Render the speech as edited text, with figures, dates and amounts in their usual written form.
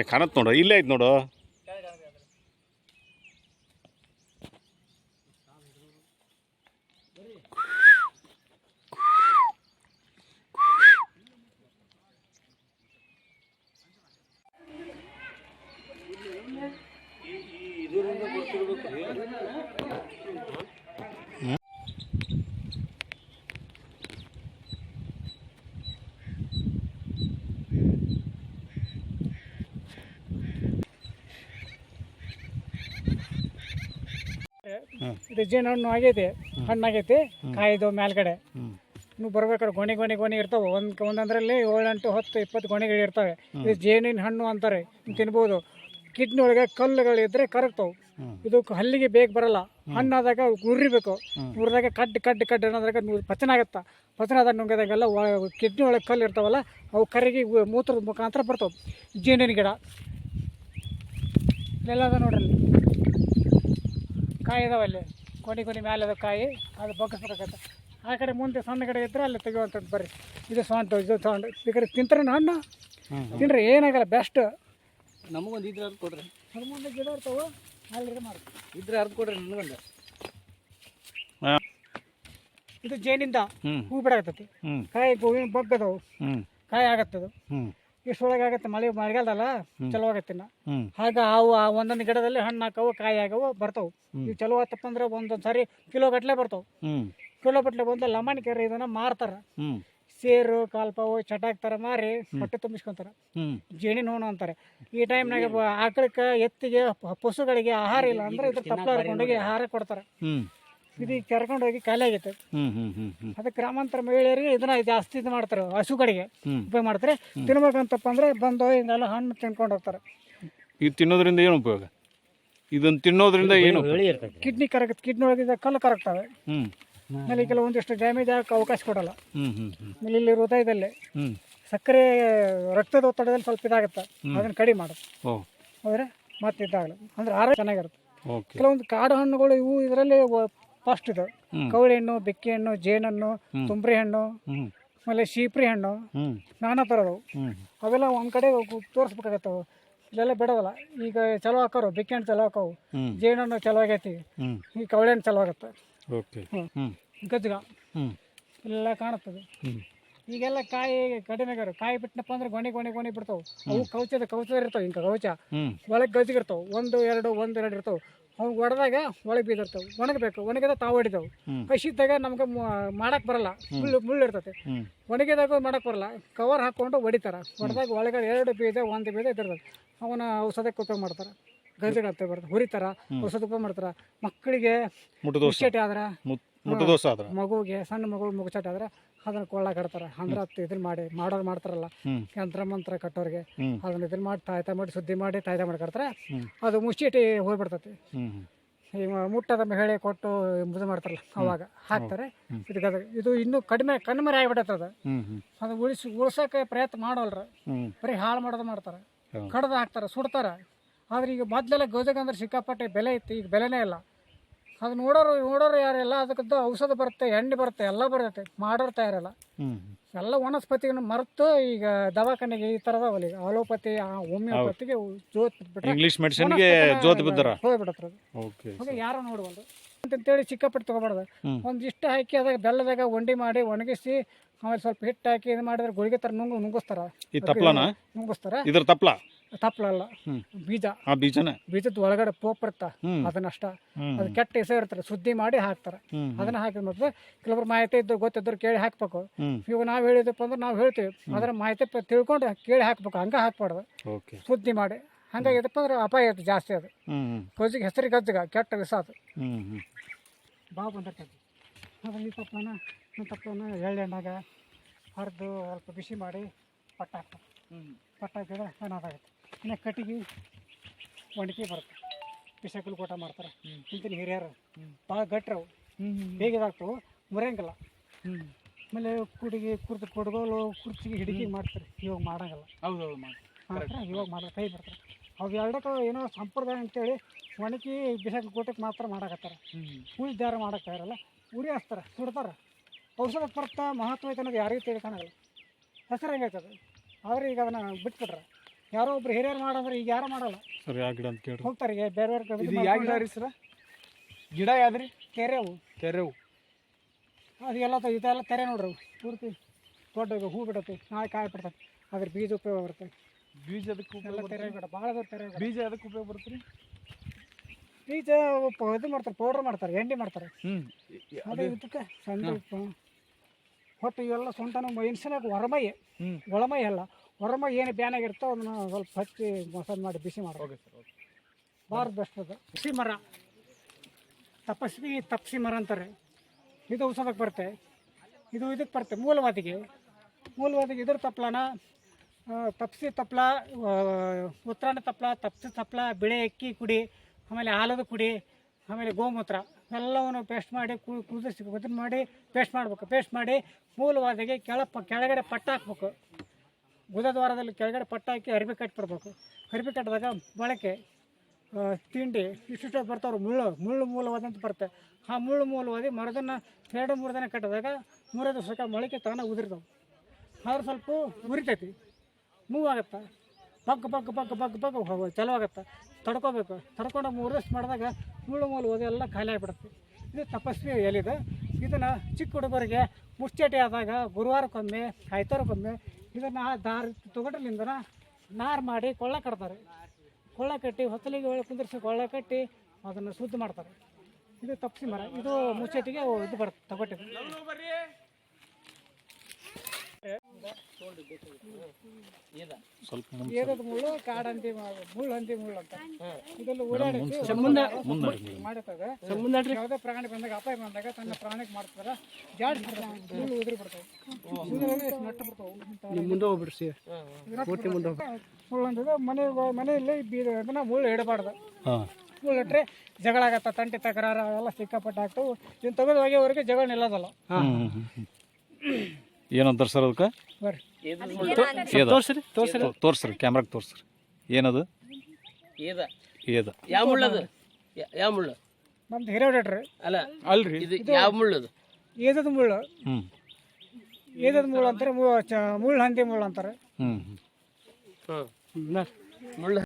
ಕಾಣತ್ ನೋಡು, ಇಲ್ಲೇ ಐತೆ ನೋಡು. ಇದು ಜೇನು ಹಣ್ಣು ಆಗೈತಿ, ಹಣ್ಣಾಗೈತಿ, ಕಾಯ್ದು ಮೇಲ್ಗಡೆ ನೀವು ಬರ್ಬೇಕಾದ್ರೆ ಗೊನೆ ಗೊನೆ ಗೊನೆ ಇರ್ತಾವೆ. ಒಂದೊಂದರಲ್ಲಿ 7, 8, 10, 20 ಗೊನೆಗಳು ಇರ್ತವೆ. ಇದು ಜೇನಿನ ಹಣ್ಣು ಅಂತಾರೆ, ತಿನ್ಬೋದು. ಕಿಡ್ನಿ ಒಳಗೆ ಕಲ್ಲುಗಳಿದ್ರೆ ಕರಗ್ತಾವೆ. ಇದು ಹಲ್ಲಿಗೆ ಬೇಗ ಬರಲ್ಲ. ಹಣ್ಣಾದಾಗ ಉರಿಬೇಕು, ಉರಿದಾಗ ಕಡ್ಡು ಅನ್ನೋದ್ರಾಗ ಪಚನ ಆಗುತ್ತಾ. ಪಚನ ಆದಾಗ ನುಂಗಿದಾಗೆಲ್ಲ ಕಿಡ್ನಿ ಒಳಗೆ ಕಲ್ಲು ಇರ್ತಾವಲ್ಲ, ಅವು ಕರಗಿ ಮೂತ್ರದ ಮುಖಾಂತರ ಬರ್ತಾವೆ. ಜೇನಿನ ಗಿಡ ಇಲ್ಲೆಲ್ಲ ಅದ ನೋಡ್ರಿ, ಕಾಯಿ ಇದಾವೆ ಅಲ್ಲಿ, ಕೊನೆ ಮೇಲೆ ಅದ ಕಾಯಿ, ಅದು ಬಗ್ಗಿಸ್ಬೇಕಾಗತ್ತೆ. ಆ ಕಡೆ ಮುಂದೆ ಸಣ್ಣ ಕಡೆ ಇದ್ದರೆ ಅಲ್ಲಿ ತೆಗೆಯುವಂಥದ್ದು. ಬರ್ರಿ, ಇದು ಸೌಂಡ್, ಇದು ಸೌಂಡ್. ಬೇಕಾದ್ರೆ ತಿಂತಾರೆ ಹಣ್ಣು, ತಿನ್ರಿ, ಏನಾಗಲ್ಲ, ಬೆಸ್ಟ್. ನಮಗೊಂದು ಇದ್ರೆ ಅರ್ದು ಕೊಡ್ರಿ. ಅದು ಮುಂದೆ ಗಿಡ ಇರ್ತಾವೆ, ಅಲ್ಲಿ ಮಾಡಿ ಇದ್ರೆ ಅರ್ದು ಕೊಡ್ರಿ ನನಗೊಂದು. ಇದು ಜೇನಿಂದ ಹೂ ಬಿಡಾಕತ್ತೈತಿ, ಕಾಯಿ ಹೂವಿನ ಬಗ್ಗದವು, ಕಾಯಿ ಆಗತ್ತದು. ಇಷ್ಟೊಳಗೆ ಆಗತ್ತೆ, ಮಳೆಗಾಲದಲ್ಲ, ಚಲೋ ಆಗತ್ತೆ. ಆಗ ಅವು ಒಂದೊಂದು ಗಿಡದಲ್ಲಿ ಹಣ್ಣು ಹಾಕವು, ಕಾಯಿ ಆಗವು, ಬರ್ತಾವು. ಇವು ಚಲೋ ಆತಪ್ಪ ಅಂದ್ರೆ ಒಂದೊಂದು ಸಾರಿ ಕಿಲೋ ಗಟ್ಟಲೆ ಬರ್ತಾವೆ. ಕಿಲೋ ಗಟ್ಟಲೆ ಬಂದು ಲಮಣಿ ಕೆರೆ ಇದನ್ನ ಮಾರ್ತಾರ. ಸೇರು ಕಾಲ್ಪಾವು ಚಟಾಕ್ತಾರ, ಮಾರಿ ಹೊಟ್ಟೆ ತುಂಬಿಸ್ಕೊಂತಾರ. ಜೇನಿನ ಹಣ್ಣು ಅಂತಾರೆ. ಈ ಟೈಮ್ನಾಗ ಆಕಳಕ್ಕೆ, ಎತ್ತಿಗೆ, ಪಶುಗಳಿಗೆ ಆಹಾರ ಇಲ್ಲ ಅಂದ್ರೆ ಇದ್ರ ತಪ್ಪಲ ಹರ್ಕೊಂಡೋಗಿ ಆಹಾರ ಕೊಡ್ತಾರೆ. ಇದು ಕರ್ಕೊಂಡೋಗಿ ಖಾಲಿ ಆಗೈತೆ. ಅದಕ್ಕೆ ಗ್ರಾಮಾಂತರ ಮಹಿಳೆಯರಿಗೆ ಇದನ್ನ ಜಾಸ್ತಿ ಇದು ಮಾಡ್ತಾರೆ, ಹಸುಗಳಿಗೆ ಉಪಯೋಗ ಮಾಡ್ತಾರೆ. ತಿನ್ಬೇಕಂತಪ್ಪ ಅಂದ್ರೆ ಬಂದು ಹಿಂಗೆಲ್ಲ ಹಣ್ಣು ತಿನ್ಕೊಂಡು ಹೋಗ್ತಾರೆ. ಇದು ತಿನ್ನೋದ್ರಿಂದ ಏನು ಉಪಯೋಗ? ಇದನ್ನ ತಿನ್ನೋದ್ರಿಂದ ಏನು? ಕಿಡ್ನಿ ಕರಗುತ್ತೆ, ಕಿಡ್ನಿ ಒಳಗಿದ ಕಲ್ಲು ಕರಗ್ತವೆ. ಆಮೇಲೆ ಕೆಲವೊಂದಿಷ್ಟು ಡ್ಯಾಮೇಜ್ ಆಗಕ್ಕೆ ಅವಕಾಶ ಕೊಡಲ್ಲ. ಆಮೇಲೆ ಇಲ್ಲಿ ಹೃದಯದಲ್ಲಿ ಸಕ್ಕರೆ, ರಕ್ತದ ಒತ್ತಡದಲ್ಲಿ ಸ್ವಲ್ಪ ಇದಾಗುತ್ತೆ, ಅದನ್ನ ಕಡಿಮೆ ಮಾಡುತ್ತೆ. ಹೋದ್ರೆ ಮತ್ತೆ ಇದಾಗಲ್ಲ, ಅಂದ್ರೆ ಆರೋಗ್ಯ ಚೆನ್ನಾಗಿರುತ್ತೆ. ಕೆಲವೊಂದು ಕಾಡು ಹಣ್ಣುಗಳು ಇವು ಇದರಲ್ಲಿ ಫಸ್ಟ್ ಇದು ಕವಳಿ ಹಣ್ಣು, ಬೆಕ್ಕಿ ಹಣ್ಣು, ಜೇನಣ್ಣು, ತುಂಬ್ರಿ ಹಣ್ಣು, ಆಮೇಲೆ ಶೀಪ್ರಿ ಹಣ್ಣು, ನಾನಾ ಥರದವು. ಅವೆಲ್ಲ ಒಂದ್ ಕಡೆ ತೋರಿಸ್ಬೇಕಾಗತ್ತವು, ಇಲ್ಲೆಲ್ಲ ಬಿಡೋದಲ್ಲ. ಈಗ ಚಲೋ ಹಾಕೋರು, ಬೆಕ್ಕಿ ಹಣ್ಣು ಚಲೋ ಹಾಕವು, ಜೇನಣ್ಣು ಚಲೋ ಆಗೈತಿ, ಈ ಕವಳಿ ಹಣ್ಣು ಚಲೋ ಆಗತ್ತೆ. ಗಜ್ಜಗ ಇಲ್ಲೆಲ್ಲ ಕಾಣುತ್ತದೆ. ಈಗೆಲ್ಲ ಕಾಯಿ ಕಡಿಮೆ ಆಗ್ಯಾರ. ಕಾಯಿ ಬಿಟ್ಟನಪ್ಪ ಅಂದ್ರೆ ಗೊನೆ ಬಿಡ್ತಾವೆ. ಅವು ಕೌಚದ ಇರ್ತಾವೆ, ಹಿಂಗೆ ಕೌಚ ಒಳಗೆ ಗಜ್ಜಿಗಿರ್ತಾವೆ, 1, 2 ಇರ್ತಾವೆ. ಅವು ಹೊಡೆದಾಗ ಒಳಗೆ ಬೀದಿರ್ತಾವೆ. ಒಣಗಬೇಕು, ಒಣಗಿದ ತಾವು ಹೊಡಿತಾವೆ. ಹಸಿದಾಗ ನಮ್ಗೆ ಮಾಡಕ್ ಬರಲ್ಲ, ಮುಳ್ಳು ಇರ್ತೈತೆ. ಒಣಗಿದಾಗ ಮಾಡಕ್ ಬರಲ್ಲ, ಕವರ್ ಹಾಕೊಂಡು ಹೊಡಿತಾರ. ಹೊಡೆದಾಗ ಒಳಗಡೆ 2 ಬೀಜ 1 ಬೀಜ ಇದಿರ್ತದೆ. ಅವನ ಔಷಧಕ್ಕೆ ಉಪಯೋಗ ಮಾಡ್ತಾರೆ. ಗಜ್ಜಗ ಅಂತ ಬರ್ತದೆ, ಹುರಿತಾರ, ಔಷಧ ಉಪಯೋಗ ಮಾಡ್ತಾರ. ಮಕ್ಕಳಿಗೆ ಮುಚ್ಚಟಿ ಆದ್ರೆ, ಮಗುವಿಗೆ, ಸಣ್ಣ ಮಗು ಮುಚ್ಚಟಿ ಆದ್ರೆ ಅದನ್ನ ಕೊಳ್ಳಾಗ ಕಟ್ತಾರ. ಅಂದ್ರೆ ಇದನ್ನ ಮಾಡೋರು ಮಾಡ್ತಾರಲ್ಲ, ಯಂತ್ರ ಮಂತ್ರ ಕಟ್ಟೋರಿಗೆ, ಅದನ್ನ ಇದನ್ನ ಮಾಡಿ ತಾಯ್ತ ಮಾಡಿ ಶುದ್ಧಿ ಮಾಡಿ ತಾಯ್ತ ಮಾಡಿ ಕಟ್ತಾರೆ. ಅದು ಮುಚ್ಚಿಟಿ ಹೋಗ್ಬಿಡ್ತೈತಿ. ಈಗ ಮುಟ್ಟದ ಮಹಿಳೆ ಕೊಟ್ಟು ಇದು ಮಾಡ್ತಾರಲ್ಲ, ಅವಾಗ ಹಾಕ್ತಾರೆ. ಇದು ಇನ್ನೂ ಕಣ್ಮರೆ ಆಗಿಬಿಡತ್ತದ. ಅದು ಉಳ್ಸಕ್ಕೆ ಪ್ರಯತ್ನ ಮಾಡೋಲ್ರ, ಬರೀ ಹಾಳು ಮಾಡೋದು ಮಾಡ್ತಾರ. ಕಡ್ದು ಹಾಕ್ತಾರ, ಸುಡ್ತಾರ. ಆದ್ರೆ ಈಗ ಮೊದಲೆಲ್ಲ ಗಜಗ ಅಂದ್ರೆ ಸಿಕ್ಕಾಪಟ್ಟೆ ಬೆಲೆ ಇತ್ತು, ಈಗ ಬೆಲೆನೇ ಇಲ್ಲ. ಅದು ನೋಡೋರು ಯಾರೆಲ್ಲ ಅದಕ್ಕದ್ದು ಔಷಧ ಬರುತ್ತೆ, ಎಣ್ಣೆ ಬರುತ್ತೆ, ಎಲ್ಲ ಬರುತ್ತೆ. ಮಾಡೋರು ತಯಾರಲ್ಲ. ಎಲ್ಲ ವನಸ್ಪತಿಗಳನ್ನು ಮರೆತು ಈಗ ದವಾಖಾನೆಗೆ ಈ ಥರದವಲ್ಲ, ಈಗ ಅಲೋಪತಿ, ಹೋಮಿಯೋಪತಿಗೆ ಜೋತ್ ಬಿಟ್ರೆ, ಇಂಗ್ಲಿಷ್ ಮೆಡಿಸಿನ್ಗೆ ಜೋತ್ ಬಿದ್ದಾರ, ಹೋಗ್ಬಿಡತ್ರದ. ಯಾರೋ ನೋಡುವಲ್ದು ಅಂತೇಳಿ ಸಿಕ್ಕಾಪಟ್ಟೆ ತಗೋಬಾರ್ದು. ಒಂದಿಷ್ಟು ಹಾಕಿ ಅದಾಗ ಬೆಲ್ಲದಾಗ ಒಂಡಿ ಮಾಡಿ ಒಣಗಿಸಿ, ಆಮೇಲೆ ಸ್ವಲ್ಪ ಹಿಟ್ಟು ಹಾಕಿ ಇದು ಮಾಡಿದ್ರೆ ಗುಳಿಗೆ ಥರ ನುಂಗಿಸ್ತಾರ. ನುಂಗಿಸ್ತಾರ. ಇದ್ರ ತಪ್ಪಲಲ್ಲ, ಬೀಜದ ಒಳಗಡೆ ಪೋಪ್ ಇರ್ತ, ಅದನ್ನಷ್ಟ ಅದು ಕೆಟ್ಟ ಹೆಸರು ಇರ್ತಾರೆ, ಶುದ್ಧಿ ಮಾಡಿ ಹಾಕ್ತಾರ. ಅದನ್ನ ಹಾಕಿದ ಮತ್ತೆ ಕೆಲವ್ರು ಮಾಹಿತಿ ಇದ್ದು ಗೊತ್ತಿದ್ರು ಕೇಳಿ ಹಾಕ್ಬೇಕು. ಇವಾಗ ನಾವ್ ಹೇಳಿದಪ್ಪ ಅಂದ್ರೆ ನಾವ್ ಹೇಳ್ತೀವಿ, ಅದ್ರ ಮಾಹಿತಿ ತಿಳ್ಕೊಂಡು ಕೇಳಿ ಹಾಕ್ಬೇಕು, ಹಂಗ ಹಾಕ್ಬಾರ್ದು. ಶುದ್ಧಿ ಮಾಡಿ ಹಂಗಾಗಿದಪ್ಪ ಅಂದ್ರೆ ಅಪಾಯ ಇರುತ್ತೆ ಜಾಸ್ತಿ. ಅದು ಗಜ್ಜಿಗೆ ಹೆಸರಿಗೆ ಗಜ್ಜಗ, ಕೆಟ್ಟ ವಿಷ ಅದು. ಬಾವು ಬಂದಿರ್ತದೆ. ಅದ್ರ ಈ ತಪ್ಪಲನ್ನ ಎಳ್ಳೆಣ್ಣಾಗ ಹರಿದು ಸ್ವಲ್ಪ ಬಿಸಿ ಮಾಡಿ ಪಟ್ಟ ಹಾಕ್ತಾರೆ. ಪಟ್ಟ ಹಾಕಿದ್ರೆ ಏನಾಗುತ್ತೆ, ಇನ್ನು ಕಟ್ಟಿಗೆ ಒಣಗಿ ಬರುತ್ತೆ. ಬಿಸಕಲ್ ಊಟ ಮಾಡ್ತಾರೆ. ಇಂತಿನ ಹಿರಿಯರು ಭಾಳ ಗಟ್ರವು, ಬೇಗ ಇದಾಗ್ತವೆ, ಮುರಿಯಂಗಿಲ್ಲ. ಆಮೇಲೆ ಕುಡ್ಗೋಲು ಕುರ್ಚಿಗೆ ಹಿಡಿಕೆ ಮಾಡ್ತಾರೆ. ಇವಾಗ ಮಾಡಂಗಿಲ್ಲ. ಇವಾಗ ಮಾಡಿದ್ರೆ ಕೈ ಬರ್ತಾರೆ. ಅವು ಎರಡಕ್ಕೂ ಏನೋ ಸಂಪ್ರದಾಯ ಅಂತೇಳಿ ಒಣಗಿ ಬಿಸಕಲ್ ಕೂಟಕ್ಕೆ ಮಾತ್ರ ಮಾಡಕತ್ತಾರೆ. ಉಳಿ ದಾರ ಮಾಡಕ್ಕೆ ಇರಲ್ಲ, ಉರಿ ಹಚ್ತಾರೆ, ಸುಡ್ತಾರೆ. ಔಷಧ ಬರ್ತಾ ಮಹತ್ವ ಐತೆ ಅನ್ನೋದು ಯಾರಿಗೂ ತಿಳ್ಕೊಳಲ್ಲ. ಹೆಸರು ಹೆಂಗೈತದ ಆದ್ರೆ ಈಗ ಅದನ್ನ ಬಿಟ್ಬಿಟ್ರೆ ಯಾರೋ ಒಬ್ರು ಹಿರಿಯರು ಮಾಡಂದ್ರೆ ಈಗ ಯಾರು ಮಾಡಲ್ಲ ಸರ್ ಯಾವ ಗಿಡ ಅಂತ ಕೇಳ್ರಿ. ಹೋಗ್ತಾರೆ ಈಗ ಬೇರೆ ಇದು ಯಾವ ಗಿಡ ರೀ ಸರ? ಗಿಡ ಯಾವ್ದ್ರಿ? ಕೆರೆವು ಕೆರೆವು. ಅದೆಲ್ಲ ಇದೆಲ್ಲ ತೆರೆ ನೋಡ್ರಿ ಅವು ಪೂರ್ತಿ ದೊಡ್ಡ ಹೂ ಬಿಡತ್ತೆ ನಾಳೆ ಕಾಯಿ ಬಿಡ್ತದೆ ಅದ್ರ ಬೀಜ ಉಪಯೋಗ ಬರುತ್ತೆ. ಬೀಜ ಅದಕ್ಕೆ ಎಲ್ಲ ತೆರೆ ಗಿಡ ಭಾಳ ತೆರೆ ಗಿಡ. ಬೀಜ ಅದಕ್ಕೆ ಉಪಯೋಗ ಬರುತ್ತೆ ರೀ? ಬೀಜ ಇದು ಮಾಡ್ತಾರೆ, ಪೌಡ್ರ್ ಮಾಡ್ತಾರೆ, ಎಣ್ಣೆ ಮಾಡ್ತಾರೆ. ಅದೇ ಇದಕ್ಕೆ ಸಂಜೆ ಹೊತ್ತು ಇವೆಲ್ಲ ಸೊಂಟನ ಮೆಣಸಿನಾಗ ಹೊರಮೈ ಒಳಮೈ ಅಲ್ಲ, ಹೊರಮೈ ಏನು ಬ್ಯಾನಾಗಿರ್ತೋ ಅದನ್ನ ಸ್ವಲ್ಪ ಹಚ್ಚಿ ಮಸಾಲೆ ಮಾಡಿ ಬಿಸಿ ಮಾಡೋದು. ಭಾಳ ಬೆಸ್ಟ್ ಅದು. ತಪ್ಸಿ ಮರ, ತಪ್ಸಿ ಮರ ಅಂತಾರೆ. ಇದು ಔಷಧಕ್ಕೆ ಬರುತ್ತೆ, ಇದು ಇದಕ್ಕೆ ಬರುತ್ತೆ ಮೂಲವಾದಿಗೆ ಇದ್ರ ತಪ್ಪಲನ ತಪ್ಸಿ ತಪ್ಪಲ, ಉತ್ತರಾಯಣ ತಪ್ಪಲ, ತಪ್ಸಿ ತಪ್ಪಲ, ಬಿಳೆ ಅಕ್ಕಿ ಕುಡಿ, ಆಮೇಲೆ ಹಾಲದ ಕುಡಿ, ಆಮೇಲೆ ಗೋಮೂತ್ರ ಎಲ್ಲವನ್ನು ಪೇಸ್ಟ್ ಮಾಡಿ ಕುದಿಸಿ ಇದನ್ನು ಮಾಡಿ ಪೇಸ್ಟ್ ಮಾಡಬೇಕು. ಪೇಸ್ಟ್ ಮಾಡಿ ಮೂಲವಾದಿಗೆ ಕೆಳಗಡೆ ಪಟ್ಟ ಹಾಕ್ಬೇಕು. ಗುದದ್ವಾರದಲ್ಲಿ ಕೆಳಗಡೆ ಪಟ್ಟ ಹಾಕಿ ಅರಿಬಿ ಕಟ್ಬಿಡ್ಬೇಕು. ಅರಿಬಿ ಕಟ್ಟಿದಾಗ ಮೊಳಕೆ ತಿಂಡಿ ಇಷ್ಟು ಬರ್ತಾವ್ರು. ಮುಳ್ಳು ಮೂಲವಾದ ಅಂತ ಬರುತ್ತೆ. ಆ ಮುಳ್ಳು ಮೂಲವಾದಿ ಮರದನ್ನು 2-3 ದಿನ ಕಟ್ಟಿದಾಗ 3 ದಿವಸಕ್ಕೆ ಮೊಳಕೆ ತಾನೇ ಉದುರ್ತಾವೆ. ಆದ್ರೆ ಸ್ವಲ್ಪ ಉರಿತೈತಿ, ಮೂವ್ ಆಗುತ್ತೆ, ಬಗ್ ಚಲೋ ಆಗುತ್ತೆ. ತಡ್ಕೋಬೇಕು. ತಡ್ಕೊಂಡು 3 ದಿವಸ ಮಾಡಿದಾಗ ಮುಳ್ಳು ಮೂಲವಾದಿ ಎಲ್ಲ ಖಾಲಿ ಆಗಿಬಿಡುತ್ತೆ. ಇದು ತಪಸ್ವಿ ಎಲಿದೆ. ಇದನ್ನು ಚಿಕ್ಕ ಹುಡುಗರಿಗೆ ಮುಚ್ಚೇಟಿ ಆದಾಗ ಗುರುವಾರಕ್ಕೊಮ್ಮೆ, ಆಯ್ತಾರಕ್ಕೊಮ್ಮೆ ಇದನ್ನು ತೊಗಟಲಿಂದ ನಾರು ಮಾಡಿ ಕೊಳ್ಳ ಕಟ್ತಾರೆ. ಕೊಳ್ಳ ಕಟ್ಟಿ ಹೊತ್ತಲಿಗೆ ಒಳಗೆ ಕುಂದಿರಿಸಿ ಕೊಳ್ಳ ಕಟ್ಟಿ ಅದನ್ನು ಶುದ್ಧ ಮಾಡ್ತಾರೆ. ಇದು ತಪ್ಸಿ ಮರ. ಇದು ಮುಚ್ಚೇಟಿಗೆ ಇದು ಬರುತ್ತೆ ತೊಗಟಿಗೆ. ಸ್ವಲ್ಪ ಏದದ ಮುಳ್ಳು, ಕಾಡಂದಿ ಮುಳ್ಳು ಅಂತ ಇದೆಲ್ಲ ಓಡಾಡಿಸಿ ಮಾಡತ್ತದ. ಯಾವುದೇ ಪ್ರಾಣಿ ಬಂದಾಗ ಅಪಾಯ ಬಂದಾಗ ತನ್ನ ಪ್ರಾಣಿಗೆ ಮಾಡ್ತಾರೆ. ಜಾಡಿ ಮುಳ್ಳು ಉದುರಿ ಬಿಡ್ತಾವೆ, ನಟ್ಟು ಬಿಡ್ತಾವೆ. ಮುಂದೆ ಹೋಗ್ಬಿಡ್ಸಿ ಮುಳ್ಳು ಅಂತದ ಮನೆಯಲ್ಲಿ ಅದನ್ನ ಮುಳ್ಳು ಇಡಬಾರ್ದು. ಮುಳ್ಳು ಇಟ್ಟರೆ ಜಗಳ ಆಗತ್ತ, ತಂಟಿ ತಕರಾರು ಎಲ್ಲ ಸಿಕ್ಕಾಪಟ್ಟೆ ಆಗ್ತಾವೆ. ಇದನ್ನ ತೆಗೆದು ಹೋಗ್ಯವರೆಗೆ ಜಗಳ ನಿಲ್ಲೋದಲ್ಲ. ಏನಂತಾರೆ ಸರ್ ಅದಕ್ಕೆ? ಬರ್ರಿ ತೋರ್ಸ್ರಿ, ಕ್ಯಾಮ್ರಾಗ ತೋರ್ಸ್ರಿ. ಏನದು? ಏದ ಯಾವ ಮುಳ್ಳದು? ಯಾವ ಮುಳ್ಳು? ನಮ್ದು ಹಿರೇಡ್ರಿ ಅಲ್ಲ ಅಲ್ರಿ, ಇದು ಯಾವ ಮುಳ್ಳದು? ಏದದ ಮುಳ್ಳು. ಏದದ ಮುಳ್ಳು ಅಂತಾರೆ, ಮುಳ್ಳು ಹಂದಿ ಮುಳ್ಳು ಅಂತಾರೆ. ಮುಳ್ಳು